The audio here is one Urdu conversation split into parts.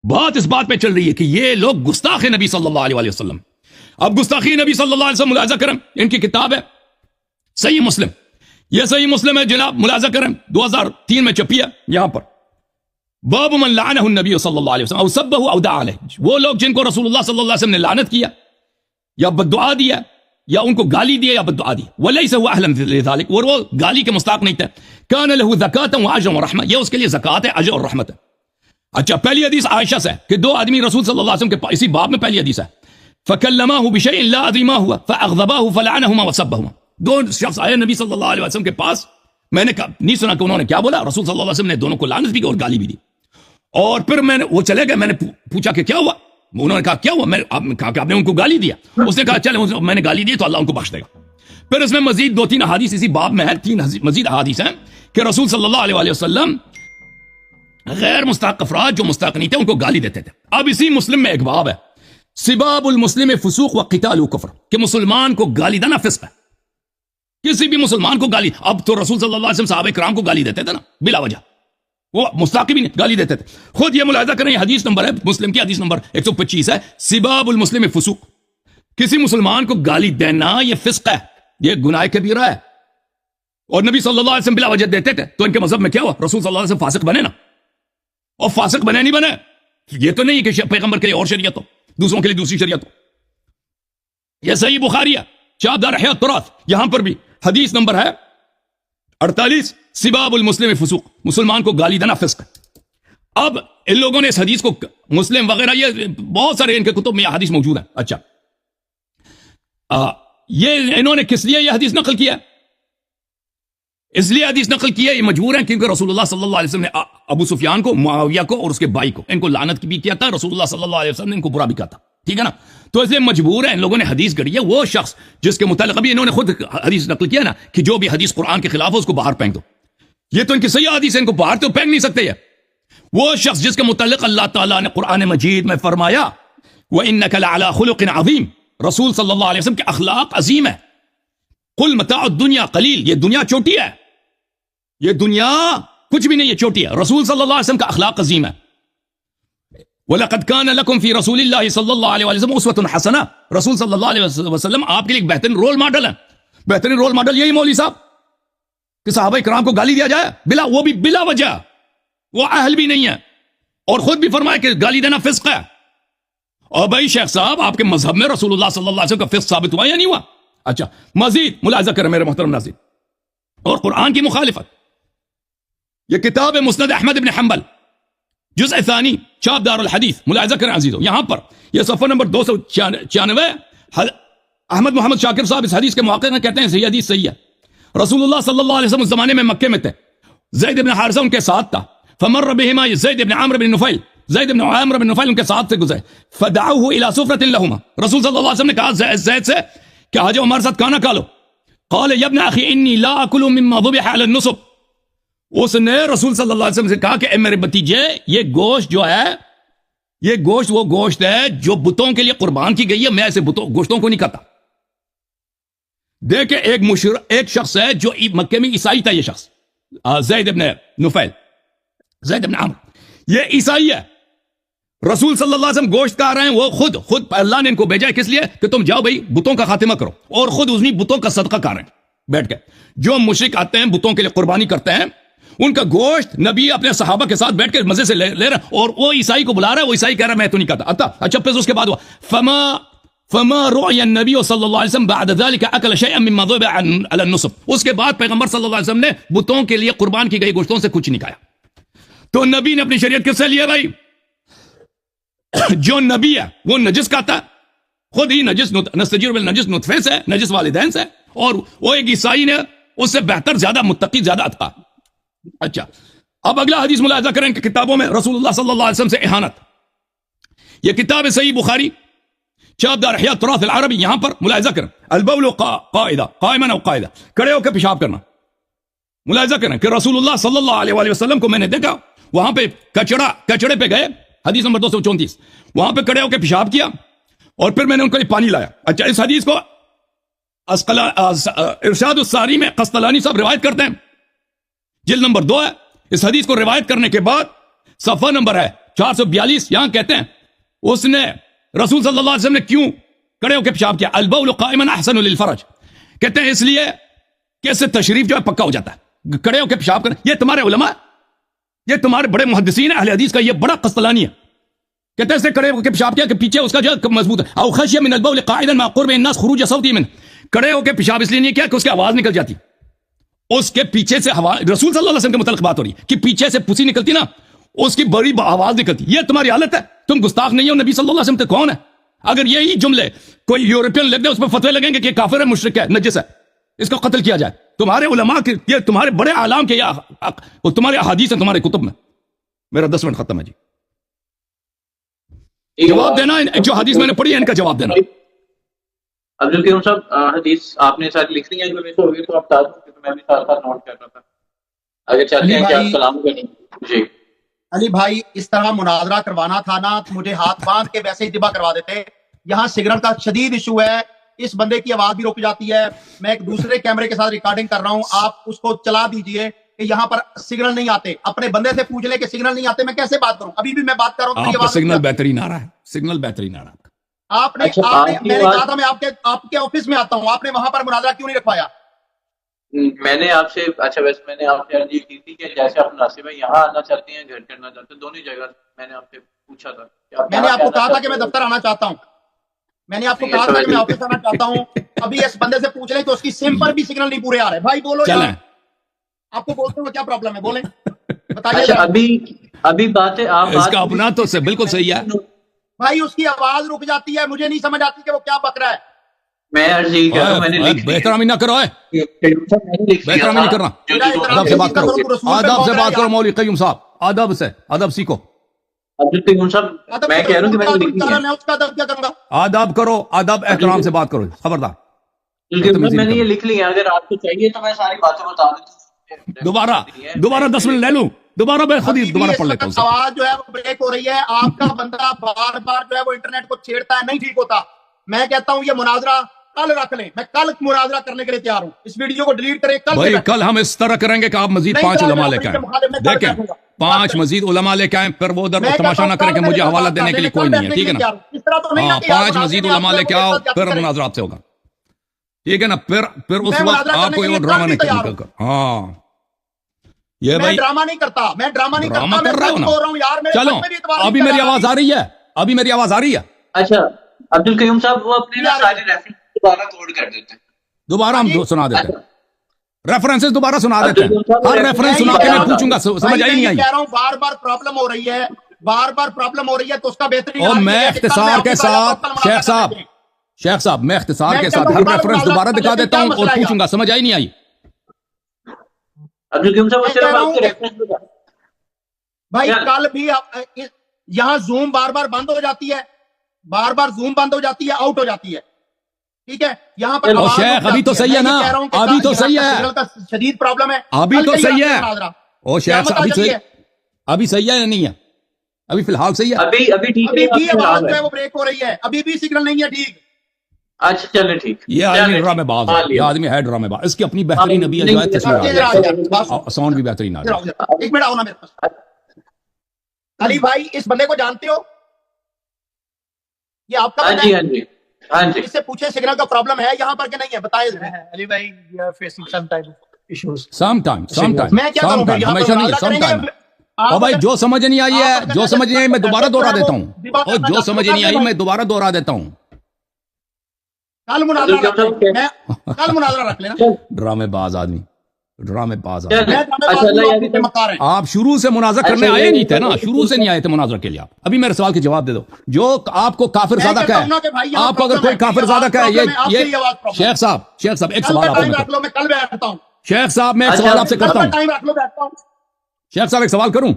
بات اس بات پہ چل رہی ہے کہ یہ لوگ گستاخ نبی صلی اللہ علیہ وسلم. اب گستاخی نبی صلی اللہ علیہ وسلم ملاحظہ کریں, ان کی کتاب ہے صحیح مسلم. یہ صحیح مسلم ہے جناب, ملاحظہ کریں 2003 میں چھپی ہے. یہاں پر باب من لعنہ النبی صلی اللہ علیہ وسلم او سبہ او دعا علیہ, وہ لوگ جن کو رسول اللہ صلی اللہ علیہ وسلم نے لعنت کیا یا بددعا دیا یا ان کو گالی دیا یا بددعا دی. ولیس هو اہلا لذلك, اور وہ گالی کے مستحق نہیں تھے. کان له زکاۃ واجر ورحمہ, یہ اس کے لیے زکات ہے, اجر اور رحمت ہے. اچھا, پہلی حدیث عائشہ سے کہ دو آدمی رسول صلی اللہ علیہ وسلم کے اسی باب میں پہلی حدیث ہے, فکلماه بشیء لا ادری ما هو فاغضباه فلعنهما وسبهما. دو شخص آئے نبی صلی اللہ علیہ وسلم کے پاس, میں نے نہیں سنا کہ انہوں نے کیا بولا. رسول صلی اللہ علیہ وسلم نے دونوں کو لعنت بھی کی اور گالی بھی دی. اور پھر میں نے وہ چلے گئے, میں نے پوچھا کہ کیا ہوا. انہوں نے کہا کیا ہوا, میں کہا کہ آپ نے ان کو گالی دیا. اس نے کہا چلے میں نے گالی دی تو اللہ ان کو بخش دے گا. پھر اس میں مزید 2-3 احادیث اسی باب میں ہے, 3 مزید احادیث ہیں کہ رسول صلی اللہ علیہ وسلم غیر مستحق افراد جو مستحق نہیں تھے ان کو گالی دیتے تھے. اب اسی مسلم میں ایک باب ہے سباب المسلم فسوق و قتال کفر, کہ مسلمان کو گالی دینا فسق ہے. کسی بھی مسلمان کو گالی, اب تو رسول صلی اللہ علیہ وسلم صحابہ کرام کو گالی دیتے تھے نا بلا وجہ, وہ مستحق بھی نہیں گالی دیتے تھے. خود یہ ملاحظہ کریں, یہ حدیث نمبر ہے مسلم کی حدیث نمبر 125 ہے, سباب المسلم فسوق, کسی مسلمان کو گالی دینا یہ فسق ہے, یہ گناہ کبیرہ ہے. اور نبی صلی اللہ علیہ وسلم بلا وجہ دیتے تھے, تو ان کے مذہب میں کیا ہوا, رسول صلی اللہ علیہ وسلم فاسق بنے نا, اور فاسق بنے نہیں بنے, یہ تو نہیں کہ پیغمبر کے لیے اور شریعت ہو, دوسروں کے لیے دوسری شریعت ہو. یہ صحیح بخاری ہے شعب دار احیاء التراث, یہاں پر بھی حدیث نمبر ہے 48, سباب المسلم فسوق, مسلمان کو گالی دینا فسق ہے. اب ان لوگوں نے اس حدیث کو, مسلم وغیرہ یہ بہت سارے ان کے کتب میں یہ حدیث موجود ہے. اچھا, یہ انہوں نے کس لیے یہ حدیث نقل کیا, اس لیے حدیث نقل کیا, یہ مجبور ہیں کیونکہ رسول اللہ صلی اللہ علیہ وسلم نے ابو سفیان کو, معاویہ کو اور اس کے بھائی کو, ان کو لعنت بھی کیا تھا. رسول اللہ صلی اللہ علیہ وسلم نے ان کو برا بھی کہا تھا, ٹھیک ہے نا. تو اس لیے مجبور ہے, ان لوگوں نے حدیث گڑھی ہے. وہ شخص جس کے متعلق ابھی انہوں نے خود حدیث نقل کیا نا کہ جو بھی حدیث قرآن کے خلاف ہو اس کو باہر پھینک دو, یہ تو ان کی صحیح حدیث ہے, ان کو باہر تو پھینک نہیں سکتے. وہ شخص جس کے متعلق اللہ تعالیٰ نے قرآن مجید میں فرمایا وَإِنَّكَ لَعَلَىٰ خُلُقٍ عَظِيمٍ, رسول صلی اللہ علیہ وسلم کے اخلاق عظیم ہے. قُلْ مَتَاعُ الدُّنْيَا قَلِيلٌ, یہ دنیا چھوٹی ہے, یہ دنیا کچھ بھی نہیں, یہ چھوٹی ہے. رسول صلی اللہ علیہ وسلم کا اخلاق عظیم ہے. وَلَقَدْ كَانَ لَكُمْ فِي رَسُولِ اللَّهِ صلی اللہ علیہ وسلم أُسْوَةٌ حَسَنَةٌ, رسول صلی اللہ علیہ وسلم آپ کے لیے ایک بہترین رول ماڈل ہے. بہترین رول ماڈل یہی مولوی صاحب کہ صحابہ کرام کو گالی دیا جائے بلا, وہ بھی بلا وجہ, وہ اہل بھی نہیں ہے, اور خود بھی فرمایا کہ گالی دینا فسق ہے. اور بھائی شیخ صاحب, آپ کے مذہب میں رسول اللہ صلی اللہ علیہ وسلم کا فسق ثابت ہوا یا نہیں ہوا؟ اچھا, مزید ملاحظہ کریں میرے محترم ناظرین, اور قرآن کی مخالفت. یہ کتاب ہے مسند احمد بن حنبل جزء ثانی چاپ دار الحدیث, ملاحظہ کریں عزیزو, یہاں پر یہ صفحہ نمبر 296. احمد محمد شاکر صاحب اس حدیث کے محقق ہیں, کہتے ہیں صحیح حدیث صحیح ہے. رسول اللہ صلی اللہ علیہ وسلم اس زمانے میں مکے میں تھے, زید بن حارثہ ان کے ساتھ تھا. فمر بہما زید بن عمرو بن نفیل, زید بن عمرو بن نفیل ان کے ساتھ سے گزرے. فدعوه الى سفرة لهما, رسول صلی اللہ علیہ وسلم نے کہا زید سے کہ آ جاؤ ہمارے ساتھ کھانا کھا لو. قال یا ابن اخی انی لا اکل مما ذبح على النصب, اس نے رسول صلی اللہ علیہ وسلم سے کہا کہ اے میرے بھتیجے, یہ گوشت جو ہے, یہ گوشت وہ گوشت ہے جو بتوں کے لیے قربان کی گئی ہے, میں ایسے گوشتوں کو نہیں کھاتا. دیکھیں ایک شخص ہے جو مکے میں عیسائی تھا, یہ شخص زید بن نفیل, زید بن عمرو, یہ عیسائی ہے. رسول صلی اللہ علیہ وسلم گوشت کھا رہے ہیں, وہ خود اللہ نے ان کو بھیجا ہے کس لیے کہ تم جاؤ بھائی بتوں کا خاتمہ کرو, اور خود انہی بتوں کا صدقہ کھا رہے ہیں بیٹھ کے. جو مشرک آتے ہیں بتوں کے لیے قربانی کرتے ہیں, ان کا گوشت نبی اپنے صحابہ کے ساتھ بیٹھ کے مزے سے لے رہے ہیں, اور وہ عیسائی کو بلا رہا ہے, وہ عیسائی کہہ رہا ہے میں تو نہیں کہتا. اچھا پھر اس کے بعد ہوا فما رؤي النبي صلی اللہ علیہ وسلم بعد ذلك اكل شيئا مما ذبح على النصب, اس کے بعد پیغمبر صلی اللہ علیہ وسلم نے بتوں کے لیے قربان کی گئی گوشتوں سے کچھ نہیں کھایا. تو نبی نے اپنی شریعت کس سے لیا بھائی؟ جو نبی ہے وہ نجس کھاتا ہے, خود ہی نجس, نستجیر بالنجس نطفے سے, نجس والدین سے, اور وہ ایک عیسائی نے اس سے بہتر, زیادہ متقی, زیادہ اتقا. اچھا, اب اگلا حدیث ملاحظہ کریں کہ کتابوں میں رسول اللہ صلی اللہ علیہ وسلم سے اہانت. یہ کتاب ہے صحیح بخاری چاپ دار احیاء التراث العربی, یہاں پر ملاحظہ کریں البول قائدہ, قائما او قائدہ, کھڑے ہو کے پیشاب کرنا. ملاحظہ کریں کہ رسول اللہ صلی اللہ علیہ وآلہ وسلم کو میں نے دیکھا وہاں پہ کچڑے پہ گئے, حدیث نمبر 234, وہاں پہ کھڑے ہو کے پیشاب کیا, اور پھر میں نے ان کو پانی لایا. اچھا, اس حدیث کو ارشاد الساری میں قسطلانی صاحب روایت کرتے ہیں, جلد نمبر 2 ہے. اس حدیث کو روایت کرنے کے بعد صفحہ نمبر ہے 442 یہاں کہتے ہیں اس نے رسول صلی اللہ علیہ وسلم نے کیوں کھڑے ہو کے پیشاب کیا؟ البول قائما احسن للفرج، کہتے ہیں اس لیے کہ اس سے تشریف جو ہے پکا ہو جاتا ہے، کھڑے ہو کے پیشاب کرنا۔ یہ تمہارے علماء، یہ تمہارے بڑے محدثین اہل حدیث کا یہ بڑا قسطلانی ہے، کہتے ہیں اس نے کھڑے ہو کے پیشاب کیا کہ پیچھے اس کا جو ہے مضبوط ہے۔ او خشی من البول قاعدا مع قرب الناس خروج صوتی من، کھڑے ہو کے پیشاب اس لیے نہیں کیا کہ اس کی آواز نکل جاتی، اس کے پیچھے سے ہوا، رسول صلی اللہ علیہ وسلم کے متعلق بات ہو رہی ہے کہ پیچھے سے پسی نکلتی نا، اس کی بڑی آواز نکلتی۔ یہ تمہاری حالت ہے، تم گستاخ نہیں ہو، نبی صلی اللہ علیہ وسلم تو کون ہے؟ اگر یہی جملے کوئی یورپین لکھ دے اس پہ فتوے لگیں گے کہ کافر ہے، مشرک ہے، نجس ہے، اس کو قتل کیا جائے۔ تمہارے علماء کے، یہ تمہارے بڑے اعلام کے، یہ تمہارے احادیث ہیں تمہارے کتب میں۔ میرا 10 منٹ ختم ہے جی، جواب دینا جو حدیث میں نے پڑھی ہے ان کا جواب دینا۔ عبدالقیوم صاحب حدیث آپ نے ساتھ لکھ لی ہے، جو میں ہوگی تو آپ بتا دوں کہ میں بھی ساتھ ساتھ نوٹ کر رہا تھا، اگر چاہتے ہیں کہ آپ سلام کریں۔ جی علی بھائی، اس طرح مناظرہ کروانا تھا نا، مجھے ہاتھ باندھ کے ویسے ہی ذبح کروا دیتے۔ یہاں سگنل کا شدید ایشو ہے، اس بندے کی آواز بھی رک جاتی ہے، میں ایک دوسرے کیمرے کے ساتھ ریکارڈنگ کر رہا ہوں، آپ اس کو چلا دیجئے کہ یہاں پر سگنل نہیں آتے، اپنے بندے سے پوچھ لیں کہ سگنل نہیں آتے، میں کیسے بات کروں؟ ابھی بھی میں بات کر رہا ہوں، آپ کا سگنل بہترین آ رہا ہے، سگنل بہترین آ رہا ہے۔ آپ نے میں نے کہا تھا میں آپ کے آفس میں آتا ہوں، آپ نے وہاں پر مناظرہ کیوں نہیں رکھوایا؟ میں نے آپ سے، اچھا ویسے میں نے آپ سے عرض کی تھی کہ جیسے آپ مناسب ہے یہاں آنا چاہتے ہیں، گھر کرنا چاہتے ہیں، دونوں جگہ میں نے آپ سے پوچھا تھا۔ میں نے آپ کو کہا تھا کہ میں دفتر آنا چاہتا ہوں، میں نے آپ کو کہا تھا کہ میں آفس آنا چاہتا ہوں۔ ابھی اس بندے سے پوچھ لیں کہ اس کی سم پر بھی سگنل نہیں پورے آ رہے۔ بھائی بولو یار، آپ کو بولتے ہوئے کیا پرابلم ہے؟ بولیں، بتائیے۔ ابھی بات ہے، آپ اس کا اپنا تو بالکل صحیح ہے بھائی، اس کی آواز رک جاتی ہے، مجھے نہیں سمجھ آتی کہ وہ کیا بک رہا ہے۔ میں عرض یہی کہہ رہا ہوں، میں نے لکھ لی، بہترامی نہ کرو، بہترامی نہیں کرنا، ادب سے بات کرو، ادب سے بات کرو مولوی قیوم صاحب، ادب سے، ادب سیکھو۔ عبدالقیوم صاحب میں کہہ رہا ہوں کہ میں نے لکھ لی ہے، میں اس کا ادب کیا کروں گا؟ ادب کرو، ادب احترام سے بات کرو، خبردار۔ میں نے یہ لکھ لی ہے، اگر آپ کو چاہیے تو میں ساری باتیں بتا دیتا ہوں۔ دوبارہ 10 منٹ لے لوں، دوبارہ میں خود ہی دوبارہ پڑھ لیتا ہوں۔ آواز جو ہے وہ بریک ہو رہی ہے، آپ کا بندہ بار بار جو ہے وہ انٹرنیٹ کو چھیڑتا ہے، نہیں ٹھیک ہوتا۔ میں کہتا ہوں یہ مناظرہ کل رکھ لیں، میں کل مناظرہ کرنے کے لیے تیار ہوں، اس ویڈیو کو ڈیلیٹ کریں کل۔ کل ہم اس طرح کریں گے کہ آپ مزید 5 علماء لے کے آئیں، دیکھیں 5 مزید علماء لے کے آئیں، پھر وہ ادھر تماشا نہ کریں کہ مجھے حوالہ دینے کے لیے کوئی نہیں ہے، ٹھیک ہے نا؟ 5 مزید علماء لے کے آؤ، پھر مناظرہ آپ سے ہوگا، ٹھیک ہے نا؟ پھر اس وقت آپ کو یہ ڈرامہ نہیں کرنا۔ ہاں یہ میں بھائی ڈرامہ نہیں کرتا، میں ڈرامہ نہیں کرتا، میں کر رہا سچ بول رہا ہوں یار۔ چلو ابھی میری آواز آ رہی ہے، ابھی میری آواز آ رہی ہے؟ اچھا عبدالقیوم صاحب وہ اپنے سارے ریفرنس دوبارہ کوڈ کر دیتے ہیں، دوبارہ ہم سنا دیتے ہیں، ریفرنسز دوبارہ سنا دیتے ہیں، ہر ریفرنس سنا کے میں پوچھوں گا، سمجھ آئی نہیں آئی؟ کہہ رہا ہوں بار بار پرابلم ہو رہی ہے، بار بار پرابلم ہو رہی ہے، تو اس کا بہترین اور میں اختصار کے ساتھ شیخ صاحب میں اختصار کے ساتھ ہر ریفرنس دوبارہ دکھا دیتا ہوں اور پوچھوں گا، سمجھ آئی نہیں آئی؟ عبدالقیوم صاحب وہ صرف آپ کے ریفرنس بتا۔ بھائی کل بھی یہاں زوم بار بار بند ہو جاتی ہے، بار بار زوم بند ہو جاتی ہے، آؤٹ ہو جاتی ہے، ٹھیک ہے؟ یہاں پر شیخ ابھی تو صحیح ہے نا، ابھی تو صحیح ہے، شدید پرابلم ہے، ابھی تو صحیح ہے۔ او شیخ صاحب ابھی صحیح ہے یا نہیں ہے؟ ابھی فی الحال صحیح ہے، ابھی ٹھیک ہے، ابھی بھی آواز جو ہے وہ بریک ہو رہی ہے، ابھی بھی سگنل نہیں ہے ٹھیک۔ اچھا چلے ٹھیک، یہ آدمی ڈرامے باز ہے، یہ آدمی ہے ڈرامے باز، اس کی اپنی بہترین ابھی ساؤنڈ بھی بہترین آ رہا ہے۔ ایک منٹ آؤ نا میرے پاس۔ علی بھائی اس بندے کو جانتے ہو؟ یہ آپ کا بندہ ہے؟ ہاں جی ہاں جی، اس سے پوچھیں سگنل کا پرابلم ہے یہاں پر کہ نہیں ہے، بتائے علی بھائی۔ you are facing some type of issues. Sometime میں کیا کروں پھر؟ ہمیشہ نہیں ہے، sometime۔ اور بھائی جو سمجھ نہیں آئی ہے، جو سمجھ نہیں آئی میں دوبارہ دوہرا دیتا ہوں، اور جو سمجھ نہیں آئی میں دوبارہ دوہرا دیتا ہوں۔ کل مناظرہ رکھ لینا۔ ڈرامے باز آدمی، ڈرامے باز آدمی۔ اچھا آپ شروع سے مناظرہ کرنے آئے نہیں تھے نا، شروع سے نہیں آئے تھے مناظرہ کے لیے۔ آپ ابھی میرے سوال کے جواب دے دو، جو آپ کو کافر زیادہ کہے، آپ کو اگر کوئی کافر زیادہ کہے، یہ شیخ صاحب ایک سوال آپ کو، میں کل بیٹھتا ہوں شیخ صاحب میں ایک سوال آپ سے کرتا ہوں، شیخ صاحب ایک سوال کروں؟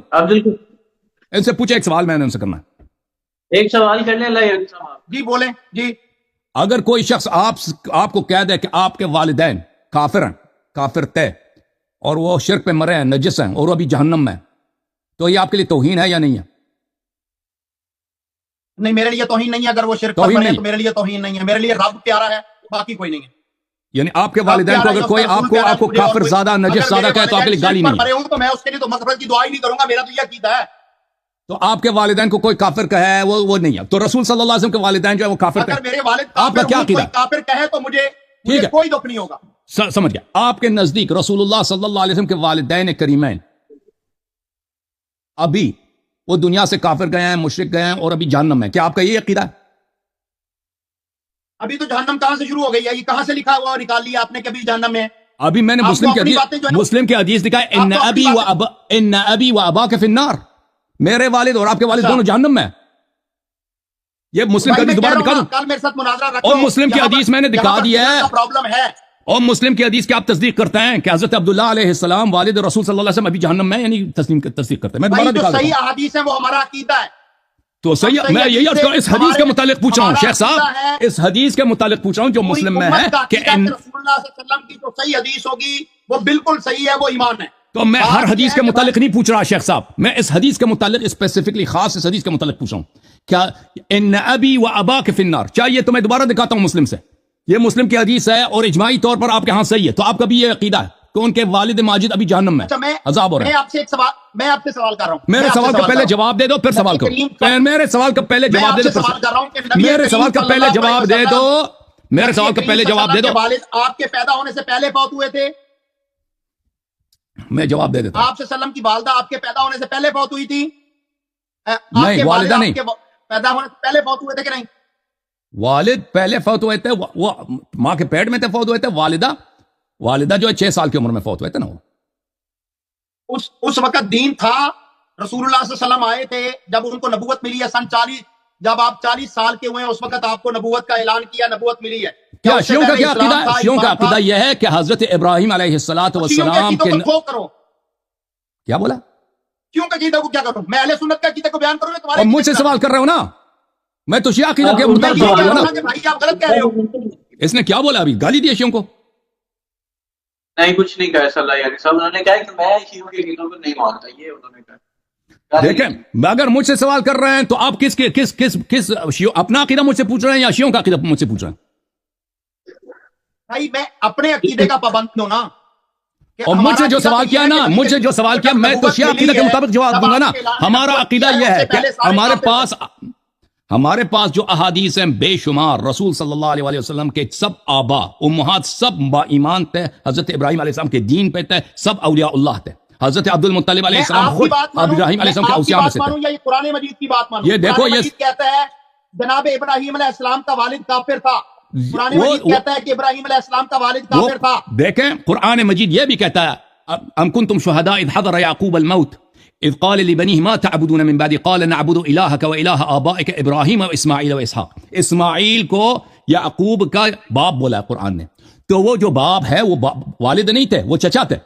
ان سے پوچھے، ایک سوال میں نے ان سے کرنا ہے، ایک سوال کرنے لائے۔ جی بولیں جی۔ اگر کوئی شخص آپ کو کہہ دے کہ آپ کے والدین کافر ہیں، کافر طے، اور وہ شرک پہ مرے ہیں، نجس ہیں، اور وہ ابھی جہنم میں، تو یہ آپ کے لیے توہین ہے یا نہیں ہے؟ نہیں، میرے لیے توہین نہیں ہے، اگر وہ شرک پر مرے تو میرے لیے توہین نہیں ہے، میرے لیے رب پیارا ہے، باقی کوئی نہیں ہے۔ یعنی آپ کے والدین کو اگر کوئی آپ کو کافر زیادہ، نجس زیادہ کہے تو آپ کے لیے گالی نہیں ہے؟ تو میں اس کے لیے تو مغفرت کی دعا ہی نہیں کروں گا، میرا تو یہ عقیدہ ہے۔ تو آپ کے والدین کو کوئی کافر کہے وہ نہیں ہے، تو رسول صلی اللہ علیہ وسلم کے والدین جو ہے وہ کافر اگر کہے، میرے والد آپ کا کیا کوئی عقیدہ؟ کافر کہے تو ٹھیک مجھے ہے، کوئی دکھ نہیں ہوگا. سمجھ گیا. آپ کے نزدیک رسول اللہ صلی اللہ علیہ وسلم کے والدین کریمین ابھی وہ دنیا سے کافر گئے ہیں، مشرک گئے ہیں اور ابھی جہنم میں، کیا آپ کا یہ عقیدہ ہے؟ ابھی تو جہنم کہاں سے شروع ہو گئی ہے؟ یہ کہاں سے لکھا ہوا اور نکال لیا آپ نے کہ ابھی جہنم میں ہے؟ ابھی میں نے آپ مسلم کو کی اپنی حدیث باتیں جو ہے نا- مسلم کی حدیث دکھا ہے، ان آپ کو اپنی ابی و اباک فی النار، میرے والد اور آپ کے والد اچھا۔ دونوں جہنم میں. یہ مسلم کی بھائی حدیث میں کہہ دوبارہ رہا دکھا ہوں دوں، نا، کل میرے ساتھ مناظرہ رکھو. اور مسلم کی حدیث میں نے دکھا دی ہے. پرابلم ہے. اور مسلم کی حدیث کی آپ تصدیق کرتے ہیں کہ حضرت عبداللہ علیہ السلام والد رسول صلی اللہ علیہ وسلم ابھی جہنم میں، یعنی تصدیق کرتے ہیں. میں بھائی دوبارہ جو دکھا صحیح دیتا ہوں. احادیث ہیں وہ ہمارا عقیدہ ہے. تو صحیح، میں یہی عرض کر رہا ہوں، اس حدیث کے متعلق پوچھ رہا ہوں شیخ صاحب، عقیدہ ہے، اس حدیث کے متعلق پوچھ رہا ہوں جو پوری مسلم میں امت ہے کا کہ عقیدہ ہے رسول اللہ صلی اللہ علیہ وسلم کی جو صحیح حدیث ہوگی وہ بالکل صحیح ہے، وہ ایمان ہے. تو میں بات ہر یہ حدیث ہے کے کہ متعلق نہیں پوچھ رہا شیخ صاحب، میں اس حدیث کے متعلق اسپیسیفکلی خاص اس حدیث کے متعلق پوچھ رہا ہوں. کیا ان ابی و اباک فی النار، چاہیے تو میں دوبارہ دکھاتا ہوں مسلم سے، یہ مسلم کی حدیث ہے اور اجماعی طور پر آپ کے ہاں صحیح ہے. تو آپ کا بھی یہ عقیدہ ہے کہ ان کے والد ماجد ابھی جہنم میں اچھا عذاب ہو رہا ہے. میں آپ سے ایک سوال، میں آپ سے سوال کر رہا ہوں. میرے سوال کا پہلے جواب دے دو پھر سوال کرو. میرے سوال کا پہلے جواب دے دو. سوال کر رہا ہوں کہ نبی میرے کریم سوال کا صلی پہلے اللہ جواب علیہ دے دو. وسلم، میرے سوال کا نبی پہلے کریم جواب صلی دے اللہ دو. علیہ وسلم کے والد آپ کے پیدا ہونے سے پہلے فوت ہوئے تھے. میں جواب دے دیتا ہوں. آپ سے وسلم کی والدہ آپ کے پیدا ہونے سے پہلے فوت ہوئی تھی؟ نہیں، والدہ نہیں. پیدا ہونے سے پہلے فوت ہوئے تھے کہ نہیں؟ والد پہلے فوت ہوئے تھے، وہ ماں کے پیٹ میں تھے فوت ہوئے تھے. والدہ جو ہے 6 سال کی عمر میں فوت ہوئے تھے نا. وہ اس وقت دین تھا، رسول اللہ صلی اللہ علیہ وسلم آئے تھے جب ان کو نبوت ملی ہے سن 40، جب آپ 40 سال کے ہوئے ہیں اس وقت آپ کو نبوت کا اعلان کیا، نبوت ملی ہے. کیا اس سے شیعوں کا پہلے کیا اسلام عقیدہ تھا، ہے؟ شیعوں کا ایمان تھا. عقیدہ یہ ہے کہ حضرت ابراہیم علیہ الصلوۃ شیعوں کے والسلام عقیدوں کے کو کھو کرو. کیا بولا؟ کیوں کا عقیدہ کو کیا کروں؟ میں اہل سنت کا عقیدہ کو بیان کروں گا اور تمہارے مجھ سے سوال کر رہے ہو نا، میں تو شیعہ عقیدہ کے میں مطابق یہ جواب کہہ دوں رہا نا. ہوں کہ بھائی آپ غلط کہہ رہے ہو. اس نے کیا بولا ابھی؟ گالی دی شیعوں کو؟ نہیں کچھ نہیں کہا صلی اللہ علیہ وسلم. انہوں نے کہا کہ میں شیعوں کے عقیدوں کو نہیں مانتا، یہ انہوں نے کہا. دیکھیں، اگر مجھ سے سوال کر رہے ہیں تو آپ کس اپنا عقیدہ مجھ سے پوچھ رہے ہیں یا شیعوں کا عقیدہ مجھ سے پوچھ رہے ہیں؟ بھائی میں اپنے عقیدے کا پابند ہوں نا. کہ اور مجھ سے جو ہمارا سوال کیا نا، عقیدہ مجھ سے جو سوال کیا، میں تو شیعہ عقیدہ کے مطابق جواب دوں گا نا. ہمارا عقیدہ یہ ہے کہ ہمارے پاس جو احادیث ہیں بے شمار، رسول صلی اللہ علیہ وسلم کے سب آبا امہات سب با ایمان تھے، حضرت ابراہیم علیہ السلام کے دین پہ تھے، سب اولیاء اللہ تھے. حضرت عبد المطلب علیہ السلام خود ابراہیم علیہ السلام کے اوصیاء میں سے تھے. یا یہ قرآن مجید کی بات مانو؟ یہ دیکھو، قرآن مجید کہتا ہے جناب ابراہیم علیہ السلام کا والد کافر تھا. قرآن مجید کہتا ہے کہ ابراہیم علیہ السلام کا والد کافر تھا. دیکھیں، قرآن مجید یہ بھی کہتا ہے ام کنتم شہداء اذ حضر یعقوب الموت اذ قال لبنیہ ما تعبدون من بعدی قال نعبد الہک و الہ آبائک ابراہیم و اسماعیل و اسحاق. اسماعیل کو یعقوب کا باپ بولا ہے قرآن نے. تو وہ جو باپ ہے وہ والد نہیں تھے، وہ چچا تھے.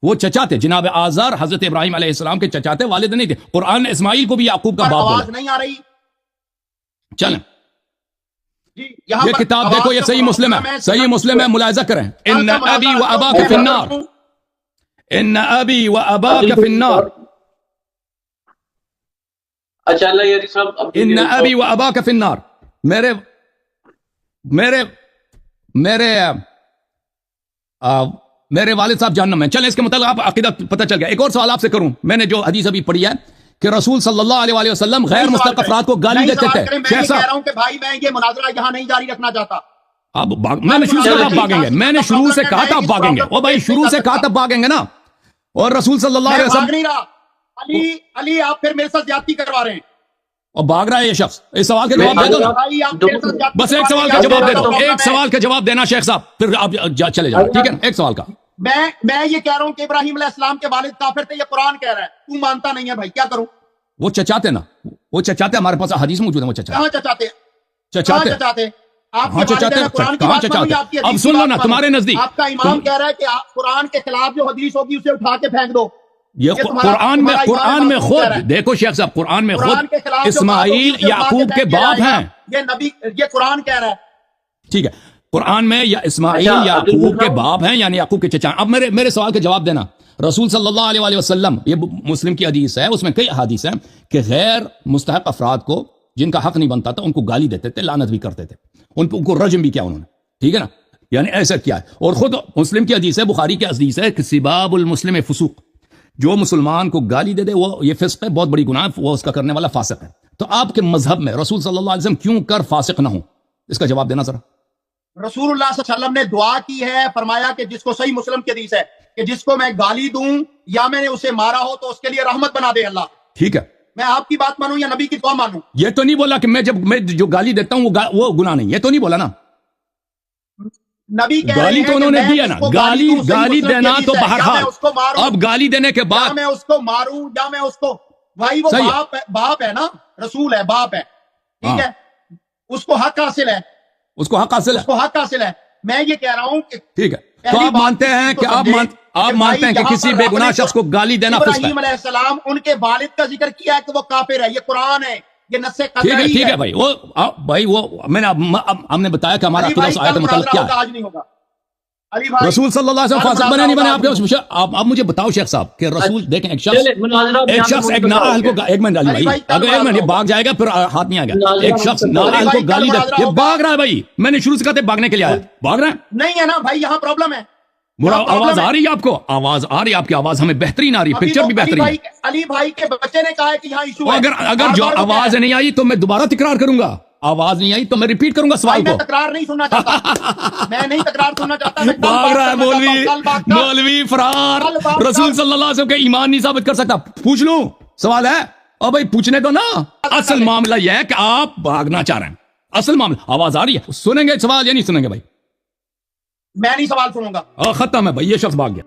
وہ چچا تھے. جناب آزر حضرت ابراہیم علیہ السلام کے چچا تھے، والد نہیں تھے. قرآن نے اسماعیل کو بھی یعقوب کا باپ آواز بولا. نہیں آ رہی. چلیں جی یہاں یہ پر کتاب آواز دیکھو، یہ کا صحیح مسلم ہے، صحیح مسلم ہے، ملاحظہ کریں. ان ابی و اباک فی النار، ان ابی و اباک فی النار، اچھا اللہ یاری صاحب ان ابی و اباک فی النار. میرے میرے میرے میرے والد صاحب جہنم میں. چلیں اس کے متعلق آپ عقیدہ پتہ چل گیا. ایک اور سوال آپ سے کروں. میں نے جو حدیث ابھی پڑھی ہے کہ رسول صلی اللہ علیہ وسلم غیر مستحق افراد کو گالی دیتے تھے. میں یہ کہہ رہا ہوں کہ بھائی میں یہ مناظرہ یہاں نہیں جاری رکھنا چاہتا. اب میں نے شروع سے کہا آپ بھاگیں گے، میں نے شروع سے کہا تھا آپ بھاگیں گے. او بھائی شروع سے کہا تھا بھاگیں گے نا. اور رسول صلی اللہ علیہ میں بھاگ وسلم نہیں رہا. علی آپ پھر میرے ساتھ زیادتی کروا رہے ہیں. اور بھاگ رہا ہے یہ شخص. اس سوال کا جواب دے دو نا. بھائی آپ میرے ساتھ زیادتی بس ایک سوال کا جواب دے دو. ایک سوال کا جواب دینا شیخ صاحب، پھر آپ چلے جاؤ. ٹھیک ہے، ایک سوال کا. میں یہ کہہ رہا ہوں کہ ابراہیم علیہ السلام کے والد کافر تھے، یہ قرآن کہہ رہا ہے. تو مانتا نہیں ہے بھائی، کیا کروں؟ وہ چچاتے نا، وہ چچاتے. ہمارے پاس حدیث موجود ہے. وہ کہاں چچاتے؟ چچاتے چچاتے آپ ہاں چچاتے. کہاں چچاتے؟ اب سن لو نا، تمہارے نزدیک آپ کا امام کہہ رہا ہے کہ قرآن کے خلاف جو حدیث ہوگی اسے اٹھا کے پھینک دو. یہ قرآن میں خود دیکھو شیخ صاحب، قرآن میں خود اسماعیل یعقوب کے باپ ہیں. یہ قرآن کہہ رہا ہے. ٹھیک ہے، قرآن میں یا اسماعیل یعقوب کے باپ ہیں، یعنی یعقوب کے چچا. اب میرے سوال کا جواب دینا. رسول صلی اللہ علیہ وسلم، یہ مسلم کی حدیث ہے، اس میں کئی احادیث ہیں کہ غیر مستحق افراد کو جن کا حق نہیں بنتا تھا ان کو گالی دیتے تھے، لعنت بھی کرتے تھے، ان کو رجم بھی کیا انہوں نے. ٹھیک ہے نا، یعنی ایسا کیا ہے. اور خود مسلم کی حدیث ہے، بخاری کی حدیث ہے کہ سباب المسلم فسوق، جو مسلمان کو گالی دے دے وہ یہ فسق ہے، بہت بڑی گناہ ہے، وہ اس کا کرنے والا فاسق ہے. تو آپ کے مذہب میں رسول صلی اللہ علیہ وسلم کیوں کر فاسق نہ ہوں؟ اس کا جواب دینا ذرا. رسول اللہ صلی اللہ علیہ وسلم نے دعا کی ہے، فرمایا کہ جس کو صحیح مسلم کی حدیث ہے کہ جس کو میں گالی دوں یا میں نے اسے مارا ہو تو اس کے لیے رحمت بنا دے اللہ. ٹھیک ہے، میں آپ کی بات مانوں یا نبی کی دعا مانوں؟ یہ تو نہیں بولا کہ میں جو گالی دیتا ہوں وہ گناہ نہیں، یہ تو نہیں بولا نا. نبی کہہ رہے گالی ہیں تو کہ انہوں نے میں دیا جس نا، کو گالی دوں صحیح مسلم کی دینا حدیث تو ہے، یا بہرحال. میں اس کو ماروں، اب گالی دینے کے یا بعد میں اس کو ماروں یا میں اس کو، بھائی وہ صحیح ہے. باپ ہے نا، رسول ہے، باپ ہے، ٹھیک ہے، اس کو حق حاصل ہے، اس کو حق حاصل ہے. اس کو حق حاصل ہے. میں یہ کہہ رہا ہوں کہ ٹھیک ہے، تو پہلی آپ بات مانتے اس ہیں کو کہ آپ سمجھیں مانتے ہیں کہ بھائی کسی یہاں بے پر گناہ آپ نے شخص کو گالی دینا فسق ہے. ابراہیم علیہ السلام ان کے والد کا ذکر کیا ہے کہ وہ کافر ہے، یہ قرآن ہے، یہ نص قطعی ٹھیک ہے بھائی، وہ میں نے ہم نے بتایا کہ ہمارا عقیدہ اس آیت کا متعلق کیا ہے. آج نہیں ہوگا علی بھائی، رسول صلی اللہ علیہ وسلم فاسق بنے نہیں بنے؟ آپ مجھے بتاؤ شیخ صاحب کہ رسول دیکھیں ایک شخص ایک نااہل کو، ایک منٹ علی بھائی، اگر ایک منٹ یہ بھاگ جائے گا پھر ہاتھ نہیں آئے گا. ایک شخص نااہل کو گالی دے، یہ بھاگ رہا ہے بھائی، میں نے شروع سے کہا تھا بھاگنے کے لیے آیا، بھاگ رہا ہے. نہیں ہے نا بھائی، یہاں پرابلم ہے. آواز آ رہی ہے آپ کو؟ آواز آ رہی ہے، آپ کی آواز ہمیں بہترین آ رہی ہے، پکچر بھی بہترین ہے. علی بھائی کے بچے نے کہا ہے کہ یہاں ایشو ہے. اگر جو آواز نہیں آئی تو میں دوبارہ تکرار کروں گا، آواز نہیں آئی تو میں ریپیٹ کروں گا سوال کو. میں تکرار نہیں سننا چاہتا، میں نہیں تکرار سننا چاہتا. بھاگ رہا ہے مولوی فرار. رسول صلی اللہ علیہ وسلم کا ایمان نہیں ثابت کر سکتا. پوچھ لوں سوال ہے؟ اور بھائی پوچھنے دو نا. اصل معاملہ یہ ہے کہ آپ بھاگنا چاہ رہے ہیں، اصل معاملہ. آواز آ رہی ہے، سنیں گے سوال یا نہیں سنیں گے بھائی؟ میں نہیں سوال سنوں گا. ختم ہے بھائی، یہ شخص بھاگ گیا.